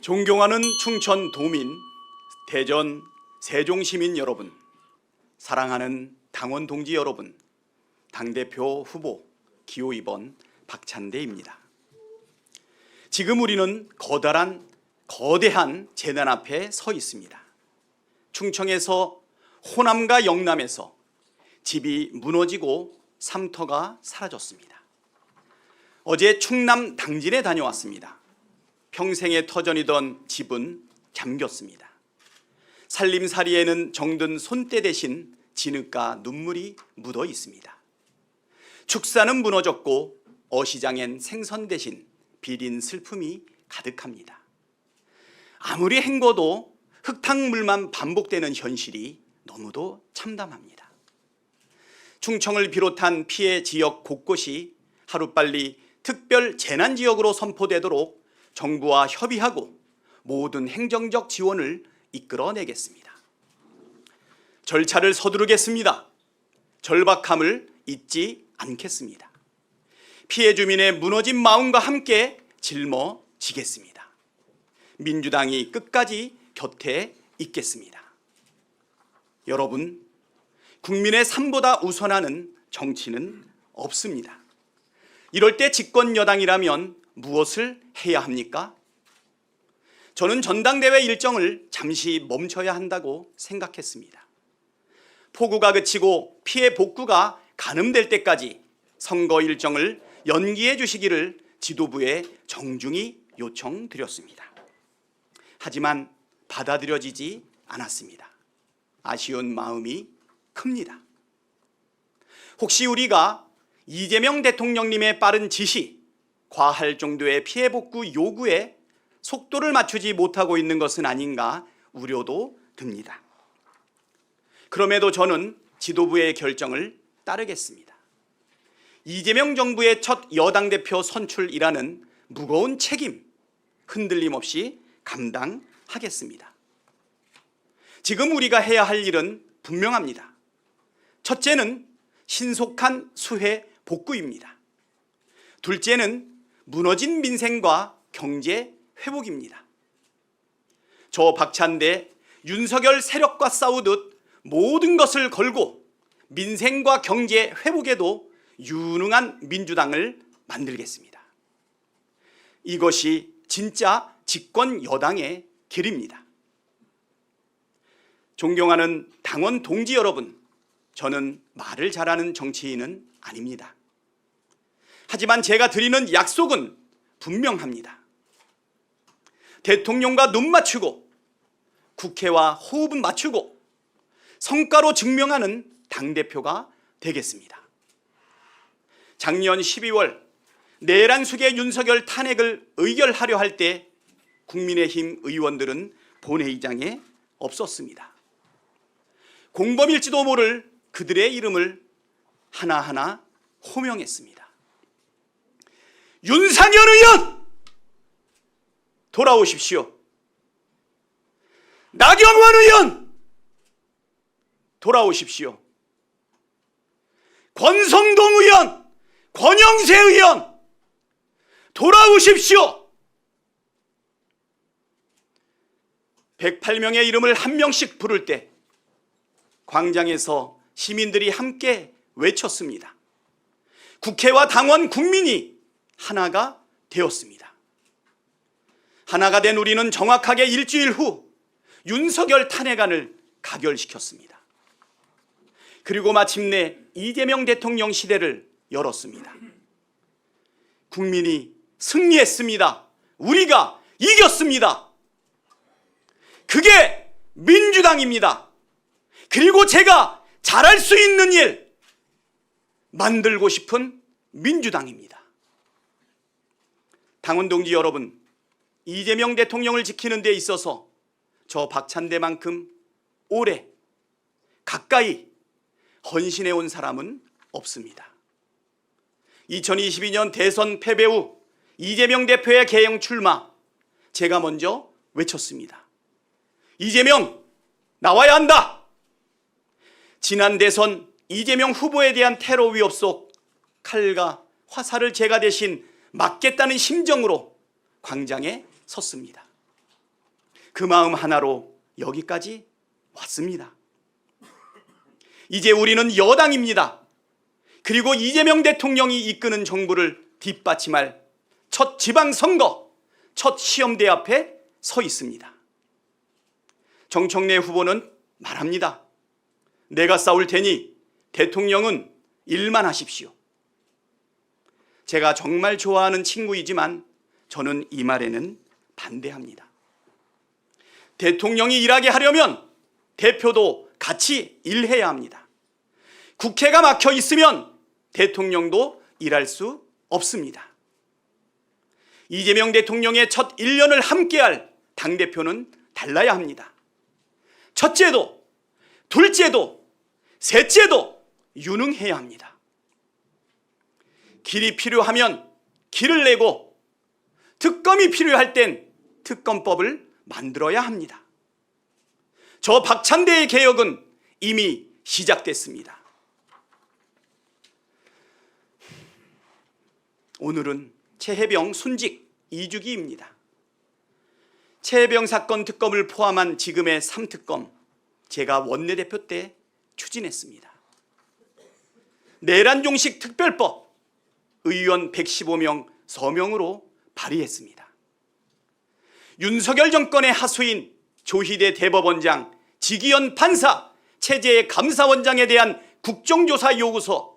존경하는 충천 도민, 대전 세종시민 여러분, 사랑하는 당원 동지 여러분, 당대표 후보 기호 2번 박찬대입니다. 지금 우리는 거대한 재난 앞에 서 있습니다. 충청에서 호남과 영남에서 집이 무너지고 삼터가 사라졌습니다. 어제 충남 당진에 다녀왔습니다. 평생의 터전이던 집은 잠겼습니다. 살림살이에는 정든 손때 대신 진흙과 눈물이 묻어 있습니다. 축사는 무너졌고 어시장엔 생선 대신 비린 슬픔이 가득합니다. 아무리 헹궈도 흙탕물만 반복되는 현실이 너무도 참담합니다. 충청을 비롯한 피해 지역 곳곳이 하루빨리 특별 재난지역으로 선포되도록 정부와 협의하고 모든 행정적 지원을 이끌어내겠습니다. 절차를 서두르겠습니다. 절박함을 잊지 않겠습니다. 피해 주민의 무너진 마음과 함께 짊어지겠습니다. 민주당이 끝까지 곁에 있겠습니다. 여러분, 국민의 삶보다 우선하는 정치는 없습니다. 이럴 때 집권 여당이라면 무엇을 해야 합니까? 저는 전당대회 일정을 잠시 멈춰야 한다고 생각했습니다. 폭우가 그치고 피해 복구가 가늠될 때까지 선거 일정을 연기해 주시기를 지도부에 정중히 요청드렸습니다. 하지만 받아들여지지 않았습니다. 아쉬운 마음이 큽니다. 혹시 우리가 이재명 대통령님의 빠른 지시, 과할 정도의 피해 복구 요구에 속도를 맞추지 못하고 있는 것은 아닌가 우려도 듭니다. 그럼에도 저는 지도부의 결정을 따르겠습니다. 이재명 정부의 첫 여당 대표 선출이라는 무거운 책임 흔들림 없이 감당하겠습니다. 지금 우리가 해야 할 일은 분명합니다. 첫째는 신속한 수해 복구입니다. 둘째는 무너진 민생과 경제 회복입니다. 저 박찬대, 윤석열 세력과 싸우듯 모든 것을 걸고 민생과 경제 회복에도 유능한 민주당을 만들겠습니다. 이것이 진짜 집권 여당의 길입니다. 존경하는 당원 동지 여러분, 저는 말을 잘하는 정치인은 아닙니다. 하지만 제가 드리는 약속은 분명합니다. 대통령과 눈 맞추고 국회와 호흡은 맞추고 성과로 증명하는 당대표가 되겠습니다. 작년 12월 내란숙의 윤석열 탄핵을 의결하려 할 때 국민의힘 의원들은 본회의장에 없었습니다. 공범일지도 모를 그들의 이름을 하나하나 호명했습니다. 윤상현 의원! 돌아오십시오. 나경원 의원! 돌아오십시오. 권성동 의원! 권영세 의원! 돌아오십시오. 108명의 이름을 한 명씩 부를 때 광장에서 시민들이 함께 외쳤습니다. 국회와 당원, 국민이 하나가 되었습니다. 하나가 된 우리는 정확하게 일주일 후 윤석열 탄핵안을 가결시켰습니다. 그리고 마침내 이재명 대통령 시대를 열었습니다. 국민이 승리했습니다. 우리가 이겼습니다. 그게 민주당입니다. 그리고 제가 잘할 수 있는 일, 만들고 싶은 민주당입니다. 당원 동지 여러분, 이재명 대통령을 지키는 데 있어서 저 박찬대만큼 오래 가까이 헌신해 온 사람은 없습니다. 2022년 대선 패배 후 이재명 대표의 개영 출마, 제가 먼저 외쳤습니다. 이재명 나와야 한다. 지난 대선 이재명 후보에 대한 테러 위협 속 칼과 화살을 제가 대신 막겠다는 심정으로 광장에 섰습니다. 그 마음 하나로 여기까지 왔습니다. 이제 우리는 여당입니다. 그리고 이재명 대통령이 이끄는 정부를 뒷받침할 첫 지방선거, 첫 시험대 앞에 서 있습니다. 정청래 후보는 말합니다. 내가 싸울 테니 대통령은 일만 하십시오. 제가 정말 좋아하는 친구이지만 저는 이 말에는 반대합니다. 대통령이 일하게 하려면 대표도 같이 일해야 합니다. 국회가 막혀 있으면 대통령도 일할 수 없습니다. 이재명 대통령의 첫 1년을 함께할 당대표는 달라야 합니다. 첫째도, 둘째도, 셋째도 유능해야 합니다. 길이 필요하면 길을 내고 특검이 필요할 땐 특검법을 만들어야 합니다. 저 박찬대의 개혁은 이미 시작됐습니다. 오늘은 최혜병 순직 2주기입니다. 최혜병 사건 특검을 포함한 지금의 3특검, 제가 원내대표 때 추진했습니다. 내란종식 특별법, 의원 115명 서명으로 발의했습니다. 윤석열 정권의 하수인 조희대 대법원장, 지기현 판사, 최재해 감사원장에 대한 국정조사 요구서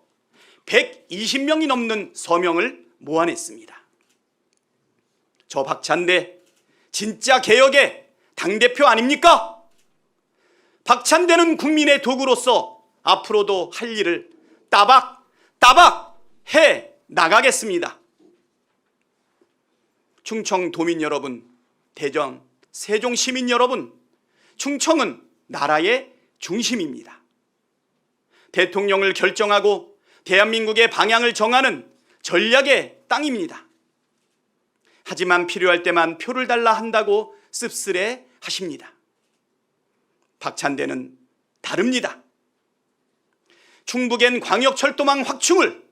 120명이 넘는 서명을 모아냈습니다. 저 박찬대 진짜 개혁의 당대표 아닙니까? 박찬대는 국민의 도구로서 앞으로도 할 일을 따박 해 나가겠습니다. 충청 도민 여러분, 대전, 세종 시민 여러분, 충청은 나라의 중심입니다. 대통령을 결정하고 대한민국의 방향을 정하는 전략의 땅입니다. 하지만 필요할 때만 표를 달라 한다고 씁쓸해 하십니다. 박찬대는 다릅니다. 충북엔 광역철도망 확충을,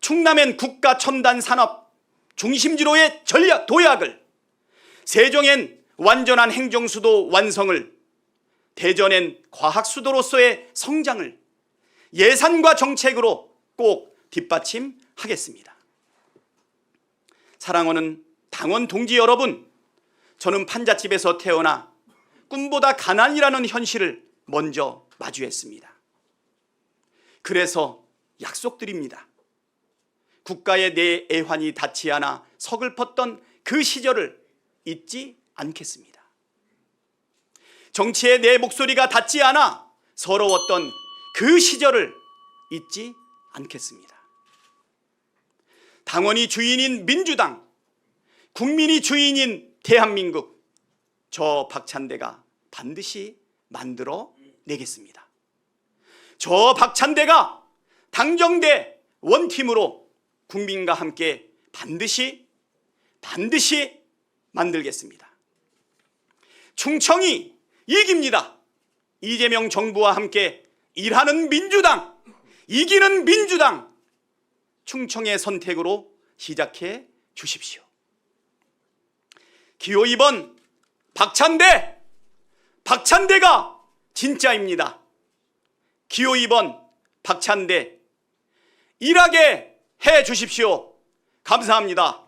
충남엔 국가첨단산업 중심지로의 전략 도약을, 세종엔 완전한 행정수도 완성을, 대전엔 과학수도로서의 성장을 예산과 정책으로 꼭 뒷받침하겠습니다. 사랑하는 당원 동지 여러분, 저는 판잣집에서 태어나 꿈보다 가난이라는 현실을 먼저 마주했습니다. 그래서 약속드립니다. 국가의 내 애환이 닿지 않아 서글펐던 그 시절을 잊지 않겠습니다. 정치에 내 목소리가 닿지 않아 서러웠던 그 시절을 잊지 않겠습니다. 당원이 주인인 민주당, 국민이 주인인 대한민국, 저 박찬대가 반드시 만들어 내겠습니다. 저 박찬대가 당정대 원팀으로 국민과 함께 반드시 만들겠습니다. 충청이 이깁니다. 이재명 정부와 함께 일하는 민주당, 이기는 민주당, 충청의 선택으로 시작해 주십시오. 기호 2번 박찬대가 진짜입니다. 기호 2번 박찬대, 일하게 해 주십시오. 감사합니다.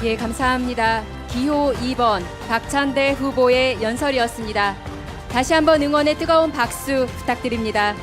예, 감사합니다. 기호 2번 박찬대 후보의 연설이었습니다. 다시 한번 응원의 뜨거운 박수 부탁드립니다.